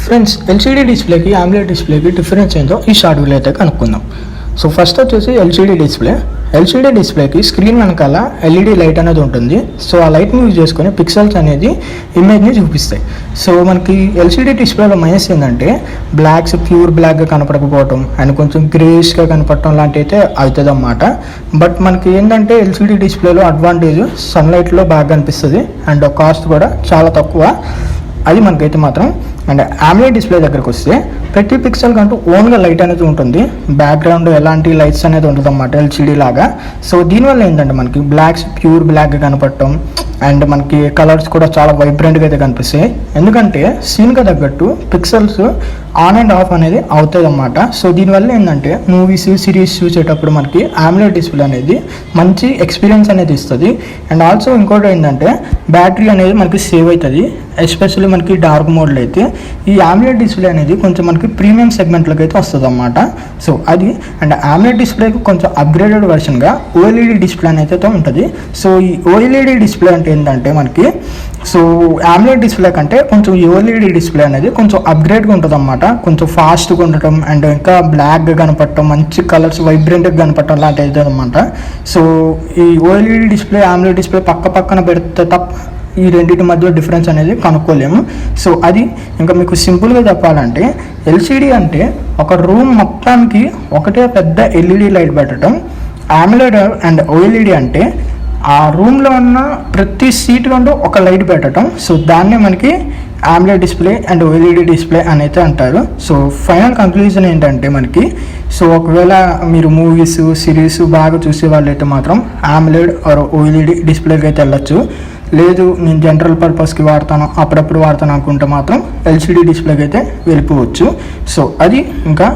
Friends, LCD డిస్ప్లేకి AMOLED డిస్ప్లేకి difference ఏంటో ఈ short video అయితే కనుక్కుందాం. సో ఫస్ట్ వచ్చేసి ఎల్సీడీ డిస్ప్లేకి స్క్రీన్ వెనకాల ఎల్ఈడి లైట్ అనేది ఉంటుంది. సో ఆ లైట్ని యూజ్ చేసుకొని పిక్సెల్స్ అనేది ఇమేజ్ని చూపిస్తాయి. సో మనకి ఎల్సీడీ డిస్ప్లేలో మైనస్ ఏంటంటే ప్యూర్ బ్లాక్గా కనపడకపోవటం అండ్ కొంచెం గ్రేష్గా కనపడటం లాంటి అయితే అవుతుంది అన్నమాట. బట్ మనకి ఏంటంటే ఎల్సీడీ డిస్ప్లేలో అడ్వాంటేజ్ సన్లైట్లో బాగా కనిపిస్తుంది అండ్ కాస్ట్ కూడా చాలా తక్కువ. అది మనకైతే మాత్రం. అండ్ AMOLED డిస్ప్లే దగ్గరకు వస్తే ప్రతి పిక్సెల్ కంటూ ఓన్గా లైట్ అనేది ఉంటుంది. బ్యాక్గ్రౌండ్ ఎలాంటి లైట్స్ అనేది ఉంటుంది అన్నమాట ఎల్సీడీ లాగా. సో దీనివల్ల ఏంటంటే మనకి ప్యూర్ బ్లాక్గా కనపడటం అండ్ మనకి కలర్స్ కూడా చాలా వైబ్రెంట్గా అయితే కనిపిస్తాయి. ఎందుకంటే సీన్గా తగ్గట్టు పిక్సెల్స్ ఆన్ అండ్ ఆఫ్ అనేది అవుతుంది అన్నమాట. సో దీనివల్ల ఏంటంటే మూవీస్ సిరీస్ చూసేటప్పుడు మనకి AMOLED డిస్ప్లే అనేది మంచి ఎక్స్పీరియన్స్ అనేది ఇస్తుంది. అండ్ ఆల్సో ఇంకోటి ఏంటంటే బ్యాటరీ అనేది మనకి సేవ్ అవుతుంది. ఎస్పెషల్లీ మనకి డార్క్ మోడ్లో అయితే ఈ AMOLED డిస్ప్లే అనేది కొంచెం మనకి ప్రీమియం సెగ్మెంట్లోకి అయితే వస్తుంది అన్నమాట. సో అది అండ్ AMOLED డిస్ప్లేకి కొంచెం అప్గ్రేడెడ్ వర్షన్గా OLED డిస్ప్లే అనేది ఉంటుంది. సో ఈ OLED డిస్ప్లే అంటే ఏంటంటే మనకి సో AMOLED డిస్ప్లే కంటే కొంచెం OLED డిస్ప్లే అనేది కొంచెం అప్గ్రేడ్గా ఉంటుంది అన్నమాట. కొంచెం ఫాస్ట్గా ఉండటం అండ్ ఇంకా బ్లాక్గా కనపడటం, మంచి కలర్స్ వైబ్రెంట్గా కనపడటం లాంటి అవుతుంది అనమాట. సో ఈ OLED డిస్ప్లే AMOLED డిస్ప్లే పక్కన పెడితే తప్ప ఈ రెండింటి మధ్య డిఫరెన్స్ అనేది కనుక్కోలేము. సో అది ఇంకా మీకు సింపుల్గా చెప్పాలంటే ఎల్సీడీ అంటే ఒక రూమ్ మొత్తానికి ఒకటే పెద్ద ఎల్ఈడి లైట్ పెట్టడం. AMOLED అండ్ OLED అంటే ఆ రూమ్లో ఉన్న ప్రతి సీట్ కంటూ ఒక లైట్ పెట్టడం. సో దాన్నే మనకి AMOLED display and OLED display అని అయితే అంటారు. సో ఫైనల్ కంక్లూజన్ ఏంటంటే మనకి సో ఒకవేళ మీరు మూవీస్ సిరీస్ బాగా చూసే వాళ్ళు అయితే మాత్రం AMOLED ఆర్ OLED డిస్ప్లేకి అయితే వెళ్ళచ్చు. లేదు నేను జనరల్ పర్పస్కి వాడతాను, అప్పుడప్పుడు వాడతాను అనుకుంటే మాత్రం ఎల్సీడీ డిస్ప్లేకి అయితే వెళ్ళిపోవచ్చు. సో అది ఇంకా